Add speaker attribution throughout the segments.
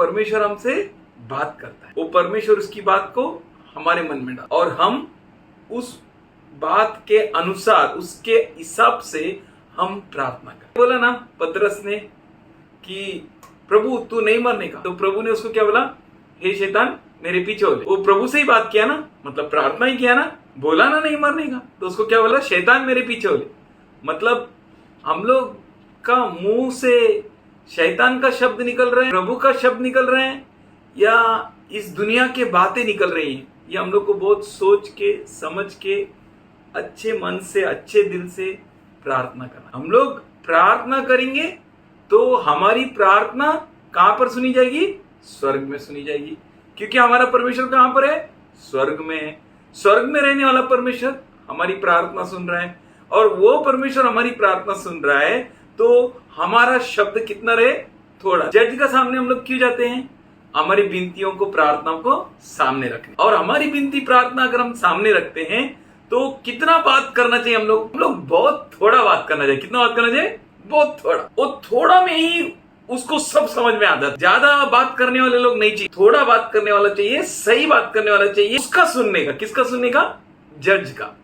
Speaker 1: परमेश्वर हमसे बात करता है, वो परमेश्वर उसकी बात को हमारे मन में डाल और हम उस बात के अनुसार उसके हिसाब से हम प्रार्थना करें। बोला ना पतरस ने कि प्रभु तू नहीं मरने का, तो प्रभु ने उसको क्या बोला, हे शैतान मेरे पीछे हो ले। वो प्रभु से ही बात किया ना, मतलब प्रार्थना ही किया ना, बोला ना नहीं मरने का, तो उसको क्या बोला, शैतान मेरे पीछे हो ले। मतलब हम लोग का मुंह से शैतान का शब्द निकल रहे हैं, प्रभु का शब्द निकल रहे हैं, या इस दुनिया के बातें निकल रही हैं। ये हम लोग को बहुत सोच के समझ के अच्छे मन से अच्छे दिल से प्रार्थना करना। हम लोग प्रार्थना करेंगे तो हमारी प्रार्थना कहां पर सुनी जाएगी, स्वर्ग में सुनी जाएगी, क्योंकि हमारा परमेश्वर कहां पर है, स्वर्ग में है। स्वर्ग में रहने वाला परमेश्वर हमारी प्रार्थना सुन रहा है, और वो परमेश्वर हमारी प्रार्थना सुन रहा है तो हमारा शब्द कितना रहे, थोड़ा। जज का सामने हम लोग क्यों जाते हैं, हमारी विनतियों को प्रार्थना को सामने रखने। और हमारी विनती प्रार्थना अगर हम सामने रखते हैं तो कितना बात करना चाहिए, हम लोग बहुत थोड़ा बात करना चाहिए। कितना बात करना चाहिए, बहुत थोड़ा। वो थोड़ा में ही उसको सब समझ में आता है। ज्यादा बात करने वाले लोग नहीं चाहिए, थोड़ा बात करने वाला चाहिए, सही बात करने वाला चाहिए। उसका सुनने का, किसका सुनने का, जज का।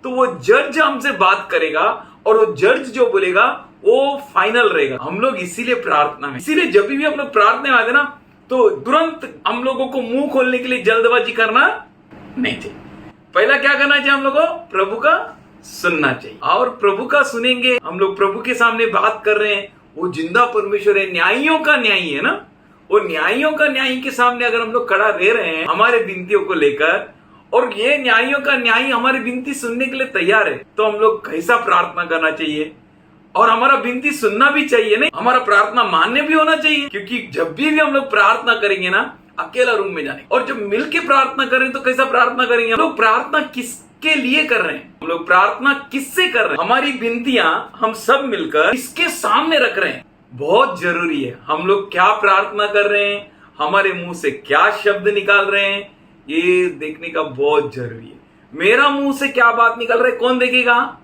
Speaker 1: तो वो जज हमसे बात करेगा और वो जज जो बोलेगा वो फाइनल रहेगा। हम लोग इसीलिए प्रार्थना में, इसीलिए जब भी हम लोग प्रार्थना में आते ना तो तुरंत हम लोगों को मुंह खोलने के लिए जल्दबाजी करना नहीं चाहिए। पहला क्या करना चाहिए, हम लोग को प्रभु का सुनना चाहिए। और प्रभु का सुनेंगे, हम लोग प्रभु के सामने बात कर रहे हैं, वो जिंदा परमेश्वर है, न्यायियों का न्यायी है ना। वो न्यायियों का न्यायी के सामने अगर हम लोग खड़ा रह रहे हैं हमारे विनतियों को लेकर, और ये न्यायियों का न्यायी हमारी विनती सुनने के लिए तैयार है, तो हम लोग कैसा प्रार्थना करना चाहिए। और हमारा विनती सुनना भी चाहिए, नहीं हमारा प्रार्थना मान्य भी होना चाहिए। क्योंकि जब भी हम लोग प्रार्थना करेंगे ना, अकेला रूम में जाने, और जब मिलके प्रार्थना करें तो कैसा प्रार्थना करेंगे। हम लोग प्रार्थना किसके लिए कर रहे हैं, हम लोग प्रार्थना किससे कर रहे हैं, हमारी विनतियां हम सब मिलकर इसके सामने रख रहे हैं। बहुत जरूरी है हम लोग क्या प्रार्थना कर रहे हैं, हमारे मुंह से क्या शब्द निकाल रहे हैं, ये देखने का बहुत जरूरी है। मेरा मुंह से क्या बात निकल रहा है कौन देखेगा,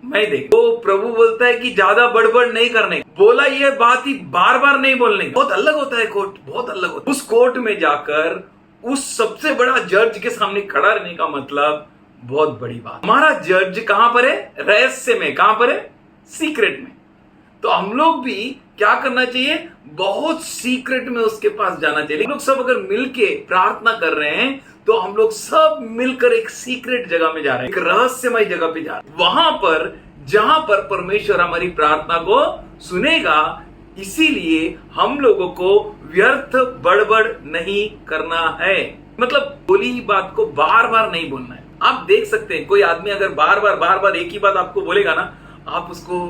Speaker 1: मैं देख। तो प्रभु बोलता है कि ज्यादा बड़बड़ नहीं करने, बोला ये बात ही बार बार नहीं बोलने। बहुत अलग होता है कोर्ट, बहुत अलग होता है। उस कोर्ट में जाकर उस सबसे बड़ा जज के सामने खड़ा रहने का मतलब बहुत बड़ी बात। हमारा जज कहां पर है, रहस्य में, कहां पर है, सीक्रेट में। तो हम लोग भी क्या करना चाहिए, बहुत सीक्रेट में उसके पास जाना चाहिए। हम लोग सब अगर मिलके प्रार्थना कर रहे हैं तो हम लोग सब मिलकर एक सीक्रेट जगह में जा रहे हैं, एक रहस्यमय जगह पे जा रहे हैं, वहां पर जहां पर परमेश्वर हमारी प्रार्थना को सुनेगा। इसीलिए हम लोगों को व्यर्थ बड़बड़ नहीं करना है, मतलब बोली बात को बार बार नहीं बोलना है। आप देख सकते हैं कोई आदमी अगर बार बार एक ही बात आपको बोलेगा ना, आप उसको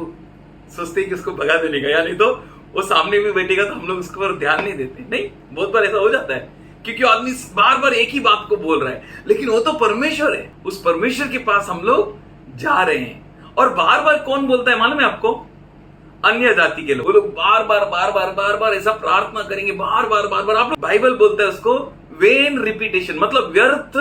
Speaker 1: सोचते हैं कि उसको भगा देने का, या नहीं तो वो सामने भी बैठेगा तो हम लोग उसके ऊपर ध्यान नहीं देते। नहीं, बहुत बार ऐसा हो जाता है क्योंकि आदमी बार बार एक ही बात को बोल रहा है, लेकिन वो तो परमेश्वर है। उस परमेश्वर के पास हम लोग जा रहे हैं। और बार बार कौन बोलता है मालूम है आपको, अन्य जाति के लोग। वो लोग बार बार ऐसा प्रार्थना करेंगे, बार बार। आप लोग बाइबल बोलता है उसको वेन रिपीटेशन, मतलब व्यर्थ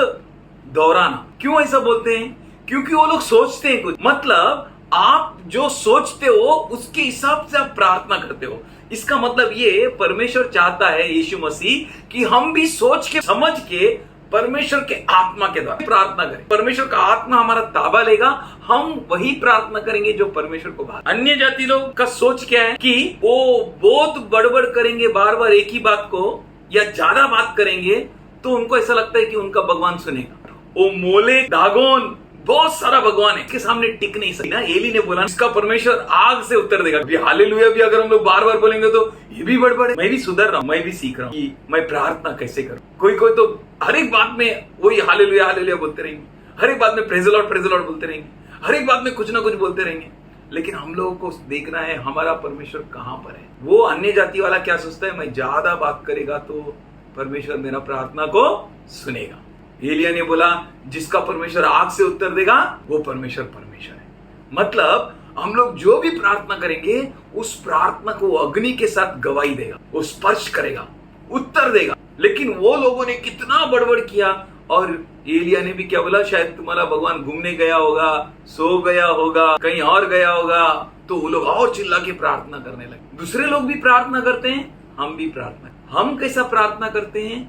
Speaker 1: दोहराना। क्यों ऐसा बोलते हैं, क्योंकि वो लोग सोचते हैं कुछ, मतलब आप जो सोचते हो उसके हिसाब से आप प्रार्थना करते हो। इसका मतलब ये परमेश्वर चाहता है, यीशु मसीह, कि हम भी सोच के समझ के परमेश्वर के आत्मा के द्वारा प्रार्थना करें। परमेश्वर का आत्मा हमारा ताबा लेगा, हम वही प्रार्थना करेंगे जो परमेश्वर को भावे। अन्य जाति लोग का सोच क्या है कि वो बहुत बड़बड़ करेंगे, बार बार एक ही बात को, या ज्यादा बात करेंगे तो उनको ऐसा लगता है कि उनका भगवान सुनेगा। वो मोले दागोन बहुत सारा भगवान है, इसके सामने टिक नहीं सकती ना। एली ने बोला इसका परमेश्वर आग से उत्तर देगा। अभी हालेलुया भी अगर हम लोग बार बार बोलेंगे तो ये भी बड़बड़ है। मैं भी सुधर रहा हूं, मैं भी सीख रहा हूं कि मैं प्रार्थना कैसे करूं। कोई तो हर एक बात में वही हालेलुया हालेलुया बोलते रहेंगे, हर एक बात में प्रेज द लॉर्ड बोलते रहेंगे, हर एक बात में कुछ ना कुछ बोलते रहेंगे। लेकिन हम लोगों को देखना है हमारा परमेश्वर कहां पर है। वो अन्य जाति वाला क्या सोचता है, मैं ज्यादा बात करेगा तो परमेश्वर मेरा प्रार्थना को सुनेगा। एलिया ने बोला जिसका परमेश्वर आग से उत्तर देगा वो परमेश्वर है। मतलब हम लोग जो भी प्रार्थना करेंगे उस प्रार्थना को अग्नि के साथ गवाही देगा, वो स्पर्श करेगा, उत्तर देगा। लेकिन वो लोगों ने कितना बड़बड़ किया, और एलिया ने भी क्या बोला, शायद तुम्हारा भगवान घूमने गया होगा, सो गया होगा, कहीं और गया होगा। तो वो लोग और चिल्ला के प्रार्थना करने लगे। दूसरे लोग भी प्रार्थना करते हैं, हम भी प्रार्थना हम कैसा प्रार्थना करते हैं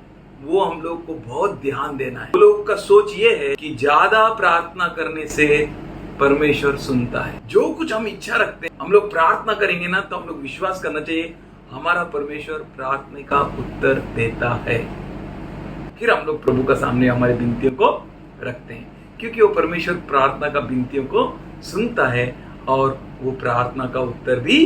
Speaker 1: वो हम लोग को बहुत ध्यान देना है। लोग का सोच ये है कि ज्यादा प्रार्थना करने से परमेश्वर सुनता है। जो कुछ हम इच्छा रखते हैं हम लोग प्रार्थना करेंगे ना, तो हम लोग विश्वास करना चाहिए हमारा परमेश्वर प्रार्थना का उत्तर देता है। फिर हम लोग प्रभु का सामने हमारे विनतियों को रखते हैं, क्योंकि वो परमेश्वर प्रार्थना का विनतियों को सुनता है और वो प्रार्थना का उत्तर भी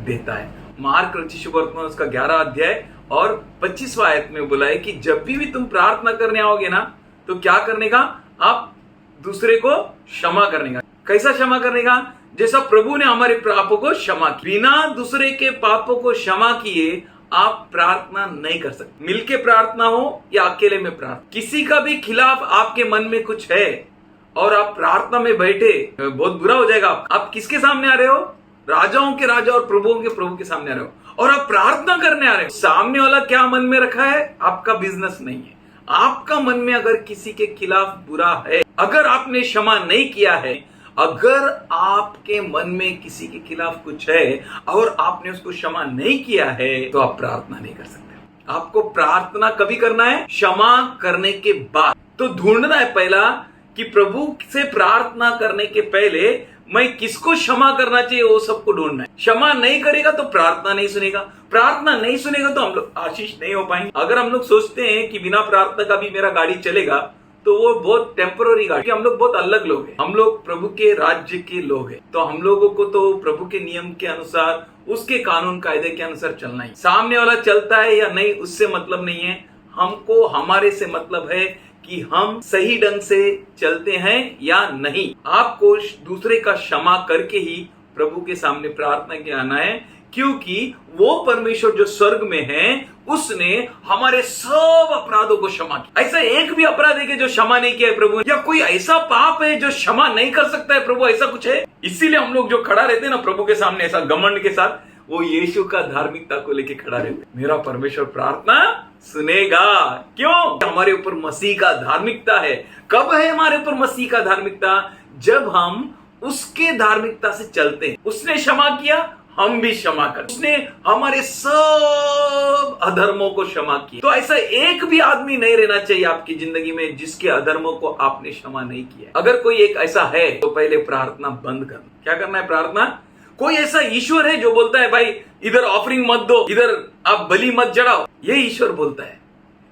Speaker 1: देता है। मार्क रचित सुवर्तमान उसका 11 अध्याय और 25वां आयत में बोला है कि जब भी तुम प्रार्थना करने आओगे ना, तो क्या करने का, आप दूसरे को क्षमा करने का। कैसा क्षमा करने का? जैसा प्रभु ने हमारे पापों को क्षमा किया। बिना दूसरे के पापों को क्षमा किए आप प्रार्थना नहीं कर सकते। मिलके प्रार्थना हो या अकेले में प्रार्थना, किसी का भी खिलाफ आपके मन में कुछ है और आप प्रार्थना में बैठे, बहुत बुरा हो जाएगा। आप किसके सामने आ रहे हो? राजाओं के राजा और प्रभुओं के प्रभु के सामने आ रहे हो और आप प्रार्थना करने आ रहे हो। सामने वाला क्या मन में रखा है आपका बिजनेस नहीं है। आपका मन में अगर किसी के खिलाफ बुरा है, अगर आपने क्षमा नहीं किया है, अगर आपके मन में किसी के खिलाफ कुछ है और आपने उसको क्षमा नहीं किया है, तो आप प्रार्थना नहीं कर सकते। आपको प्रार्थना कभी करना है? क्षमा करने के बाद। तो ढूंढना है पहला कि प्रभु से प्रार्थना करने के पहले मैं किसको क्षमा करना चाहिए, वो सबको ढूंढना है। क्षमा नहीं करेगा तो प्रार्थना नहीं सुनेगा, प्रार्थना नहीं सुनेगा तो हम लोग आशीष नहीं हो पाएंगे। अगर हम लोग सोचते हैं कि बिना प्रार्थना का भी मेरा गाड़ी चलेगा, तो वो बहुत टेम्पररी गाड़ी। हम लोग बहुत अलग लोग हैं, हम लोग प्रभु के राज्य के लोग हैं। तो हम लोगों को तो प्रभु के नियम के अनुसार, उसके कानून कायदे के अनुसार चलना है। सामने वाला चलता है या नहीं उससे मतलब नहीं है, हमको हमारे से मतलब है कि हम सही ढंग से चलते हैं या नहीं। आपको दूसरे का क्षमा करके ही प्रभु के सामने प्रार्थना के आना है, क्योंकि वो परमेश्वर जो स्वर्ग में है उसने हमारे सब अपराधों को क्षमा किया। ऐसा एक भी अपराध है कि जो क्षमा नहीं किया है प्रभु, या कोई ऐसा पाप है जो क्षमा नहीं कर सकता है प्रभु, ऐसा कुछ है? इसीलिए हम लोग जो खड़ा रहते हैं ना प्रभु के सामने ऐसा घमंड के साथ, वो यीशु का धार्मिकता को लेके खड़ा रहते। मेरा परमेश्वर प्रार्थना सुनेगा। क्यों? हमारे ऊपर मसीह का धार्मिकता है। कब है हमारे ऊपर मसीह का धार्मिकता? जब हम उसके धार्मिकता से चलते हैं। उसने क्षमा किया, हम भी क्षमा कर। उसने हमारे सब अधर्मों को क्षमा किया। तो ऐसा एक भी आदमी नहीं रहना चाहिए आपकी जिंदगी में जिसके अधर्मों को आपने क्षमा नहीं किया। अगर कोई एक ऐसा है तो पहले प्रार्थना बंद करना। क्या करना है? प्रार्थना। कोई ऐसा ईश्वर है जो बोलता है भाई इधर ऑफरिंग मत दो, इधर आप बलि मत जड़ाओ? ये ईश्वर बोलता है,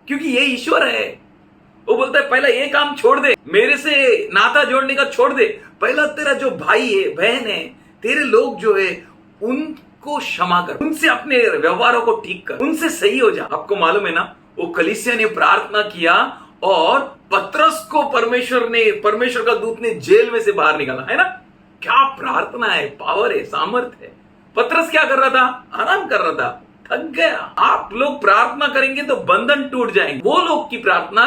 Speaker 1: क्योंकि ये ईश्वर है। वो बोलता है पहला ये काम छोड़ दे, मेरे से नाता जोड़ने का छोड़ दे। पहला तेरा जो भाई है, बहन है, तेरे लोग जो है उनको क्षमा कर, उनसे अपने व्यवहारों को ठीक कर, उनसे सही हो जा। आपको मालूम है ना, वो कलीसिया ने प्रार्थना किया और पतरस को परमेश्वर का दूत ने जेल में से बाहर निकाला, है ना? क्या प्रार्थना है, पावर है, सामर्थ्य है। पतरस क्या कर रहा था? आराम कर रहा था, थक गया। आप लोग प्रार्थना करेंगे तो बंधन टूट जाएंगे। वो लोग की प्रार्थना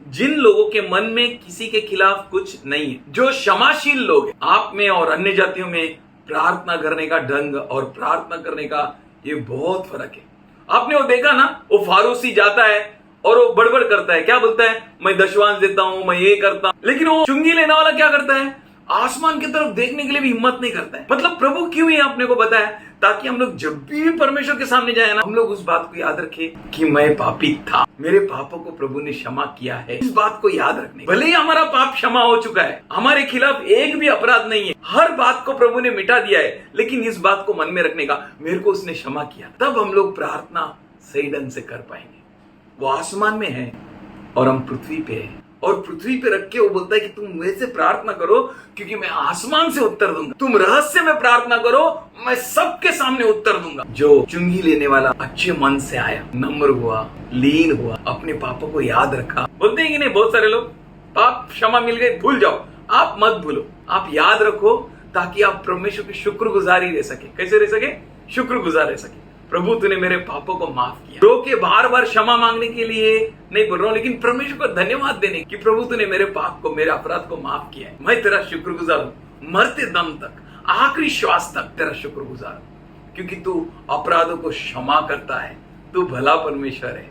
Speaker 1: जिन लोगों के मन में किसी के खिलाफ कुछ नहीं है, जो क्षमाशील लोग हैं। आप में और अन्य जातियों में प्रार्थना करने का ढंग और प्रार्थना करने का ये बहुत फर्क है। आपने वो देखा ना, वो फारूसी जाता है और वो बड़बड़ करता है। क्या बोलता है? मैं दशवांश देता हूं, मैं ये करता हूं। लेकिन वो चुंगी लेने वाला क्या करता है? आसमान की तरफ देखने के लिए भी हिम्मत नहीं करता है। मतलब प्रभु क्यों ही आपने को बताया? ताकि हम लोग जब भी परमेश्वर के सामने जाए ना, हम लोग उस बात को याद रखें कि मैं पापी था, मेरे पापों को प्रभु ने क्षमा किया है। इस बात को याद रखने, भले ही हमारा पाप क्षमा हो चुका है, हमारे खिलाफ एक भी अपराध नहीं है, हर बात को प्रभु ने मिटा दिया है, लेकिन इस बात को मन में रखने का, मेरे को उसने क्षमा किया, तब हम लोग प्रार्थना सही ढंग से कर पाएंगे। वो आसमान में है और हम पृथ्वी पे है, और पृथ्वी पे रख के वो बोलता है कि तुम मेरे से प्रार्थना करो क्योंकि मैं आसमान से उत्तर दूंगा। तुम रहस्य में प्रार्थना करो, मैं सबके सामने उत्तर दूंगा। जो चुंगी लेने वाला अच्छे मन से आया, नम्र हुआ, लीन हुआ, अपने पापों को याद रखा। बोलते हैं कि नहीं, बहुत सारे लोग पाप क्षमा मिल गए, भूल जाओ। आप मत भूलो, आप याद रखो, ताकि आप परमेश्वर की शुक्रगुजारी रह सके। कैसे रह सके? शुक्रगुजार रह सके। प्रभु तूने मेरे पापों को माफ किया। रो के बार बार क्षमा मांगने के लिए नहीं बोल रहा हूं, लेकिन परमेश्वर को धन्यवाद देने कि प्रभु तूने मेरे पाप को, मेरे अपराध को माफ किया है। मैं तेरा शुक्रगुजार हूं, मरते दम तक, आखिरी श्वास तक तेरा शुक्रगुजार हूं, क्योंकि तू अपराधों को क्षमा करता है, तू भला परमेश्वर है।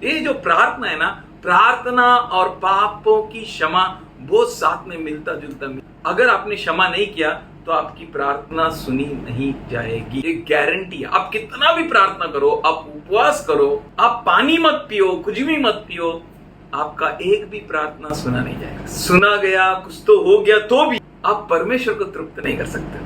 Speaker 1: ये जो प्रार्थना है ना, प्रार्थना और पापों की क्षमा बहुत साथ में मिलता जुलता। अगर आपने क्षमा नहीं किया तो आपकी प्रार्थना सुनी नहीं जाएगी। ये गारंटी है। आप कितना भी प्रार्थना करो, आप उपवास करो, आप पानी मत पियो, कुछ भी मत पियो, आपका एक भी प्रार्थना सुना नहीं जाएगा। सुना गया, कुछ तो हो गया, तो भी आप परमेश्वर को तृप्त नहीं कर सकते।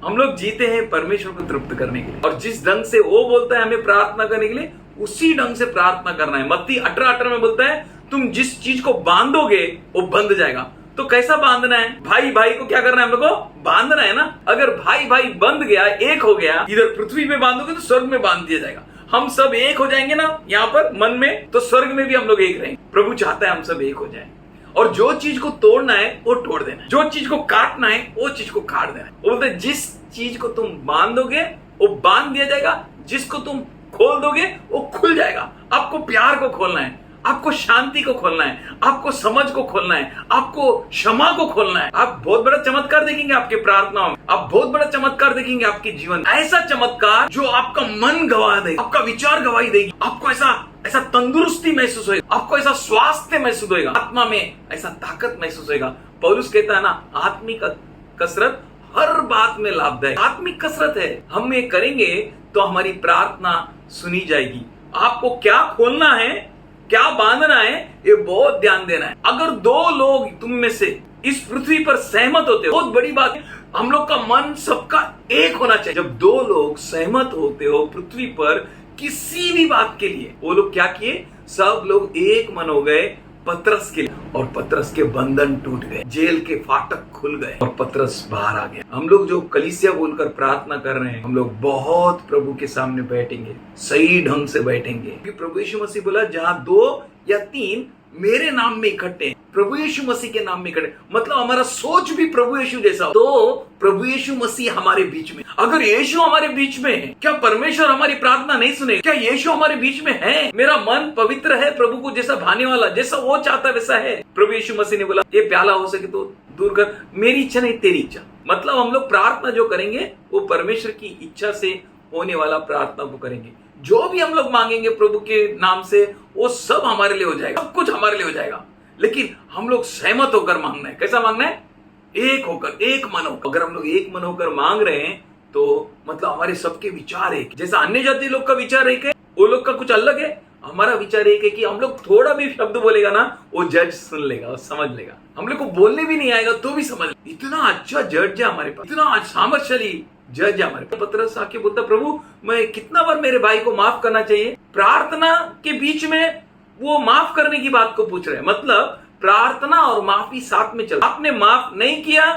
Speaker 1: हम लोग जीते हैं परमेश्वर को तृप्त करने के लिए, और जिस ढंग से वो बोलता है हमें प्रार्थना करने के लिए, उसी ढंग से प्रार्थना करना है। मत्ती 18:18 में बोलता है, तुम जिस चीज को बांधोगे वो बंध जाएगा। तो कैसा बांधना है? भाई भाई को क्या करना है? हम लोग को बांधना है ना। अगर भाई भाई बंध गया, एक हो गया, इधर पृथ्वी पे बांधोगे तो स्वर्ग में बांध दिया जाएगा। हम सब एक हो जाएंगे ना यहाँ पर मन में, तो स्वर्ग में भी हम लोग एक रहेंगे। प्रभु चाहता है हम सब एक हो जाएं, और जो चीज को तोड़ना है वो तोड़ देना है, जो चीज को काटना है वो चीज को काट देना है। वो बोलते जिस चीज को तुम बांधोगे वो बांध दिया जाएगा, जिसको तुम खोल दोगे वो खुल जाएगा। आपको प्यार को खोलना है, आपको शांति को खोलना है, आपको समझ को खोलना है, आपको क्षमा को खोलना है। आप बहुत बड़ा चमत्कार देखेंगे आपके प्रार्थनाओं में, आप बहुत बड़ा चमत्कार देखेंगे आपके जीवन। ऐसा चमत्कार जो आपका मन गवा देगा, आपका विचार गवाही देगी, आपको ऐसा तंदुरुस्ती महसूस होगा, आपको ऐसा स्वास्थ्य महसूस होगा, आत्मा में ऐसा ताकत महसूस होगा। पौलुस कहता है ना, आत्मिक कसरत हर बात में लाभदायक। आत्मिक कसरत है, हम ये करेंगे तो हमारी प्रार्थना सुनी जाएगी। आपको क्या खोलना है, क्या बांधना है, ये बहुत ध्यान देना है। अगर दो लोग तुम में से इस पृथ्वी पर सहमत होते हो, बहुत बड़ी बात है, हम लोग का मन सबका एक होना चाहिए। जब दो लोग सहमत होते हो पृथ्वी पर किसी भी बात के लिए, वो लोग क्या किए? सब लोग एक मन हो गए पतरस के लिए, और पतरस के बंधन टूट गए, जेल के फाटक खुल गए और पतरस बाहर आ गया। हम लोग जो कलीसिया बोलकर प्रार्थना कर रहे हैं, हम लोग बहुत प्रभु के सामने बैठेंगे, सही ढंग से बैठेंगे, क्योंकि प्रभु यीशु मसीह बोला, जहां 2 या 3 मेरे नाम में इकट्ठे, प्रभु यीशु मसीह के नाम में इकट्ठे, मतलब हमारा सोच भी प्रभु यीशु जैसा हो, तो प्रभु यीशु मसीह हमारे बीच में। अगर यीशु हमारे बीच में है, क्या परमेश्वर हमारी प्रार्थना नहीं सुने? क्या यीशु हमारे बीच में है? मेरा मन पवित्र है, प्रभु को जैसा भाने वाला, जैसा वो चाहता वैसा है। प्रभु यीशु मसीह ने बोला, ये प्याला हो सके तो दूर कर, मेरी इच्छा नहीं तेरी इच्छा। मतलब हम लोग प्रार्थना जो करेंगे वो परमेश्वर की इच्छा से होने वाला प्रार्थना को करेंगे। जो भी हम लोग मांगेंगे प्रभु के नाम से, वो सब हमारे लिए हो जाएगा, सब कुछ हमारे लिए हो जाएगा। लेकिन हम लोग सहमत होकर मांगना है। कैसा मांगना है? एक होकर, एक मन होकर। अगर हम लोग एक मन होकर मांग रहे हैं तो मतलब हमारे सबके विचार एक, जैसा अन्य जाति लोग का विचार एक है, वो लोग का कुछ अलग है, हमारा विचार एक है। कि हम लोग थोड़ा भी शब्द बोलेगा ना, वो जज सुन लेगा और समझ लेगा। हम लोग को बोलने भी नहीं आएगा तो भी समझ लेगा। इतना अच्छा जज है हमारे पास, इतना सामर्थ्यशाली जज है हमारे पास। पतरस आके बोलता, प्रभु मैं कितना बार मेरे भाई को माफ करना चाहिए? प्रार्थना के बीच में वो माफ करने की बात को पूछ रहे हैं। मतलब प्रार्थना और माफी साथ में चल। आपने माफ नहीं किया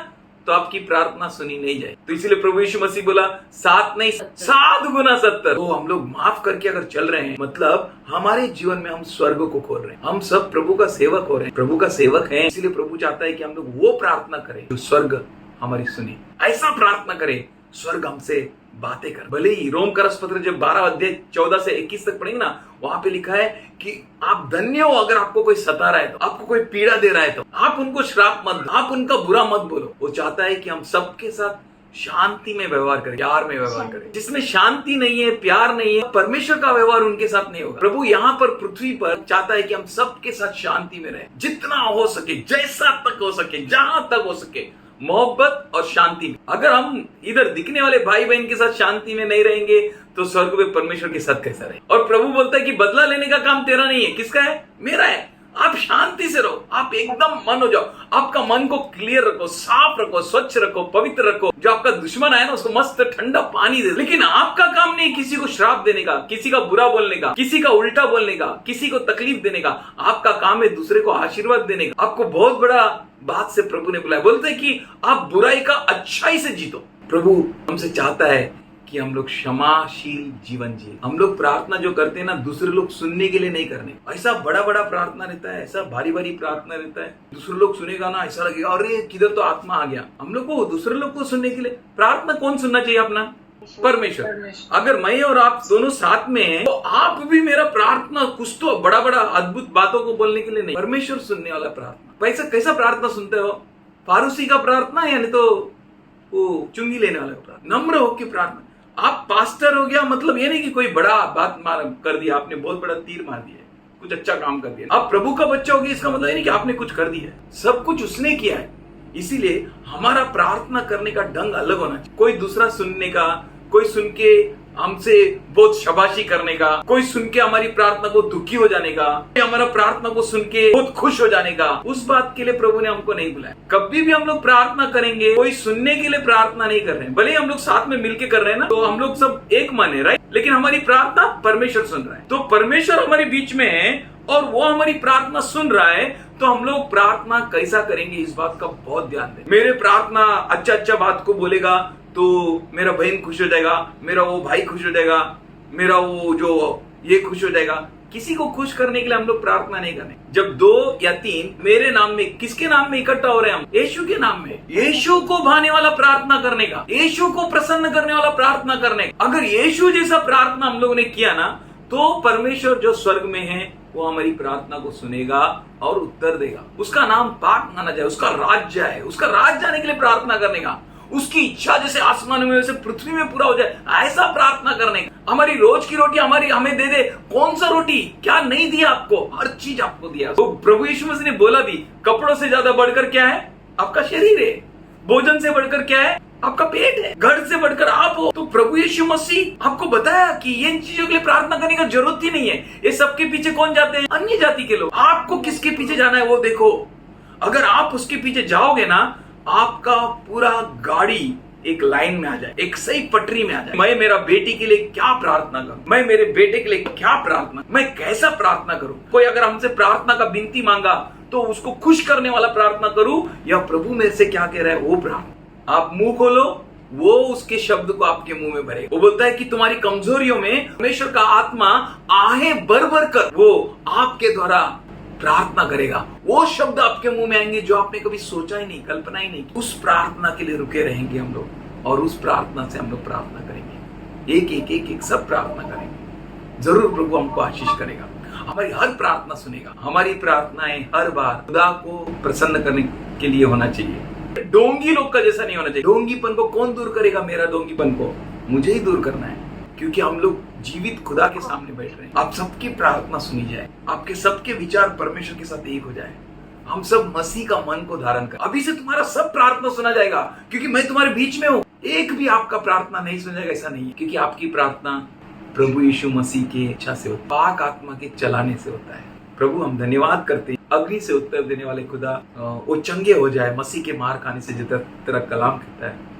Speaker 1: तो आपकी प्रार्थना सुनी नहीं जाए। तो इसलिए प्रभु यीशु मसीह बोला, 7 नहीं 7 गुना 70। तो हम लोग माफ करके अगर चल रहे हैं, मतलब हमारे जीवन में हम स्वर्ग को खोल रहे हैं। हम सब प्रभु का सेवक हो रहे हैं, प्रभु का सेवक है। इसलिए प्रभु चाहता है कि हम लोग वो प्रार्थना करें जो स्वर्ग हमारी सुने। ऐसा प्रार्थना करें स्वर्ग हमसे बातें कर। भले ही रोम का पत्र जब 12 अध्याय 14 से 21 तक पढ़ेंगे ना, वहां पे लिखा है कि आप धन्य हो अगर आपको कोई सता रहा है तो, आपको कोई पीड़ा दे रहा है तो आप उनको श्राप मत दो, आप उनका बुरा मत बोलो। वो चाहता है कि हम सबके साथ शांति में व्यवहार करें, प्यार में व्यवहार करें। जिसमें शांति नहीं है, प्यार नहीं है, परमेश्वर का व्यवहार उनके साथ नहीं होगा। प्रभु यहाँ पर पृथ्वी पर चाहता है कि हम सबके साथ शांति में रहें, जितना हो सके, जैसा तक हो सके, जहां तक हो सके, मोहब्बत और शांति में। अगर हम इधर दिखने वाले भाई बहन के साथ शांति में नहीं रहेंगे तो स्वर्ग में परमेश्वर के साथ कैसा रहे? और प्रभु बोलता है कि बदला लेने का काम तेरा नहीं है, किसका है? मेरा है। आप शांति से रहो, आप एकदम मन हो जाओ, आपका मन को क्लियर रखो, साफ रखो, स्वच्छ रखो, पवित्र रखो। जो आपका दुश्मन है ना, उसको मस्त ठंडा पानी दे। लेकिन आपका काम नहीं किसी को श्राप देने का, किसी का बुरा बोलने का, किसी का उल्टा बोलने का, किसी को तकलीफ देने का। आपका काम है दूसरे को आशीर्वाद देने का। आपको बहुत बड़ा बात से प्रभु ने बुलाया। बोलते हैं कि आप बुराई का अच्छाई से जीतो। प्रभु हमसे चाहता है कि हम लोग क्षमाशील जीवन जिए। हम लोग प्रार्थना जो करते हैं ना, दूसरे लोग सुनने के लिए नहीं करने। ऐसा बड़ा बड़ा प्रार्थना रहता है, ऐसा भारी भारी प्रार्थना रहता है, दूसरे लोग सुनेगा ना, ऐसा लगेगा अरे किधर तो आत्मा आ गया। हम लोग को दूसरे लोग को सुनने के लिए प्रार्थना कौन सुनना चाहिए? अपना परमेश्वर। अगर मैं और आप दोनों साथ में हैं, तो आप भी मेरा प्रार्थना कुछ तो बड़ा बड़ा अद्भुत बातों को बोलने के लिए नहीं, परमेश्वर सुनने वाला प्रार्थना। कैसा प्रार्थना सुनते हो? फारूसी का प्रार्थना, यानी तो वो चुंगी लेने वाला प्रार्थना, नम्र होकर प्रार्थना। आप पास्टर हो गया मतलब ये नहीं कि कोई बड़ा बात कर दिया, आपने बहुत बड़ा तीर मार दिया, कुछ अच्छा काम कर दिया। आप प्रभु का बच्चा हो गया इसका मतलब ये नहीं कि आपने कुछ कर दिया है। सब कुछ उसने किया है, इसीलिए हमारा प्रार्थना करने का ढंग अलग होना चाहिए। कोई दूसरा सुनने का, कोई सुन के हमसे बहुत शाबाशी करने का, कोई सुन के हमारी प्रार्थना को दुखी हो जाने का, कोई हमारा प्रार्थना को सुन के बहुत खुश हो जाने का, उस बात के लिए प्रभु ने हमको नहीं बुलाया। कभी भी हम लोग प्रार्थना करेंगे, कोई सुनने के लिए प्रार्थना नहीं कर रहे हैं। भले ही हम लोग साथ में मिलके कर रहे हैं ना, तो हम लोग सब एक मन है, राइट, लेकिन हमारी प्रार्थना परमेश्वर सुन रहा है। तो परमेश्वर हमारे बीच में है और वो हमारी प्रार्थना सुन रहा है, तो हम लोग प्रार्थना कैसा करेंगे इस बात का बहुत ध्यान दें। मेरे प्रार्थना अच्छा बात को बोलेगा तो मेरा बहन खुश हो जाएगा, मेरा वो भाई खुश हो जाएगा, मेरा वो जो ये खुश हो जाएगा। किसी को खुश करने के लिए हम लोग प्रार्थना नहीं करने। जब 2 या 3 मेरे नाम में, किसके नाम में इकट्ठा हो रहे हैं हम? यीशु के नाम में। यीशु को भाने वाला प्रार्थना करने का, यीशु को प्रसन्न करने वाला प्रार्थना करने का। अगर यीशु जैसा प्रार्थना हम लोगों ने किया ना, तो परमेश्वर जो स्वर्ग में है वो हमारी प्रार्थना को सुनेगा और उत्तर देगा। उसका नाम पाक माना जाए, उसका राज्य है, उसका राज्य जाने के लिए प्रार्थना करने का, उसकी इच्छा जैसे आसमान में वैसे पृथ्वी में पूरा हो जाए, ऐसा प्रार्थना करने का। हमारी रोज की रोटी हमारी हमें दे दे। कौन सा रोटी? क्या नहीं दिया आपको? हर चीज आपको दिया। तो प्रभु यीशु मसीह ने बोला भी, कपड़ों से ज्यादा बढ़कर क्या है? आपका शरीर है। भोजन से बढ़कर क्या है? आपका पेट है। घर से बढ़कर आप हो। तो प्रभु यीशु मसीह आपको बताया कि इन चीजों के लिए प्रार्थना करने का जरूरत ही नहीं है। ये सबके पीछे कौन जाते हैं? अन्य जाति के लोग। आपको किसके पीछे जाना है वो देखो। अगर आप उसके पीछे जाओगे ना, आपका पूरा गाड़ी एक लाइन में आ जाए, एक सही पटरी में आ जाए। मैं मेरा बेटी के लिए क्या प्रार्थना करूं, मैं मेरे बेटे के लिए क्या प्रार्थना, मैं कैसा प्रार्थना करूं। कोई अगर हमसे प्रार्थना का विनती मांगा तो उसको खुश करने वाला प्रार्थना करूं, या प्रभु मेरे से क्या कह रहा है वो प्रार्थना। आप मुंह खोलो, वो उसके शब्द को आपके मुंह में भरेगा। वो बोलता है कि तुम्हारी कमजोरियों में परमेश्वर का आत्मा आहें भर भर कर वो आपके द्वारा प्रार्थना करेगा। वो शब्द आपके मुंह में आएंगे जो आपने कभी सोचा ही नहीं, कल्पना ही नहीं। उस प्रार्थना के लिए रुके रहेंगे हम लोग, और उस प्रार्थना से हम लोग प्रार्थना करेंगे। एक सब प्रार्थना करेंगे। जरूर प्रभु हमको आशीष करेगा, हमारी हर प्रार्थना सुनेगा। हमारी प्रार्थनाएं हर बार खुदा को प्रसन्न करने के लिए होना चाहिए। ढोंगी लोग का जैसा नहीं होना चाहिए। ढोंगीपन को कौन दूर करेगा? मेरा ढोंगीपन को मुझे ही दूर करना है, क्योंकि हम लोग जीवित खुदा के सामने बैठ रहे हैं। आप सबकी प्रार्थना सुनी जाए, आपके सबके विचार परमेश्वर के साथ एक हो जाए, हम सब मसीह का मन को धारण कर। अभी से तुम्हारा सब प्रार्थना सुना जाएगा, क्योंकि मैं तुम्हारे बीच में हूँ। एक भी आपका प्रार्थना नहीं सुना जाएगा ऐसा नहीं है, क्योंकि आपकी प्रार्थना प्रभु यीशु मसीह की इच्छा से होता है, पाक आत्मा के चलाने से होता है। प्रभु हम धन्यवाद करते हैं, अग्नि से उत्तर देने वाले खुदा वो चंगे हो जाए मसीह के मार खाने से, जितना तेरा कलाम कहता है।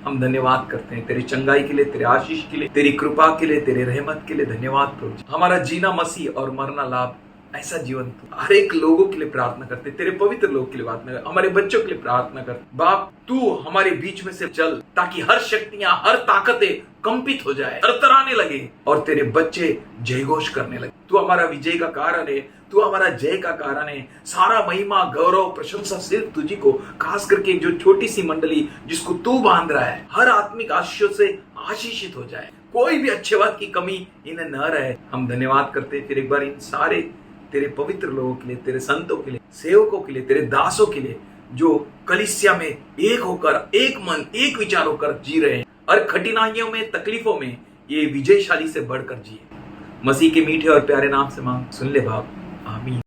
Speaker 1: हम धन्यवाद करते हैं तेरी चंगाई के लिए, तेरे आशीष के लिए, तेरी कृपा के लिए, तेरे रहमत के लिए। धन्यवाद प्रभु। हमारा जीना मसीह और मरना लाभ, ऐसा जीवन हर एक लोगों के लिए प्रार्थना करते, तेरे पवित्र लोग के लिए प्रार्थना कर, हमारे बच्चों के लिए प्रार्थना कर। बाप तू हमारे बीच में से चल, ताकि हर शक्तियां, हर ताकतें कंपित हो जाए, थरथराने लगे, और तेरे बच्चे जयघोष करने लगे। तू हमारा विजय का कारण है, तू हमारा जय का कारण है। सारा महिमा, गौरव, प्रशंसा सिर्फ तुझी को, खास करके जो छोटी सी मंडली जिसको तू बांध रहा है, हर आत्मिक आशीषों से आशीषित हो जाए। कोई भी अच्छे बात की कमी इन्हें न रहे। हम धन्यवाद करते फिर एक बार इन सारे तेरे पवित्र लोगों के लिए, तेरे संतों के लिए, सेवकों के लिए, तेरे दासों के लिए, जो कलीसिया में एक होकर, एक मन, एक विचार होकर जी रहे हैं। हर कठिनाइयों में, तकलीफों में ये विजयशाली से बढ़कर जिए। मसीह के मीठे और प्यारे नाम से मांग सुन ले बाप, आमीन।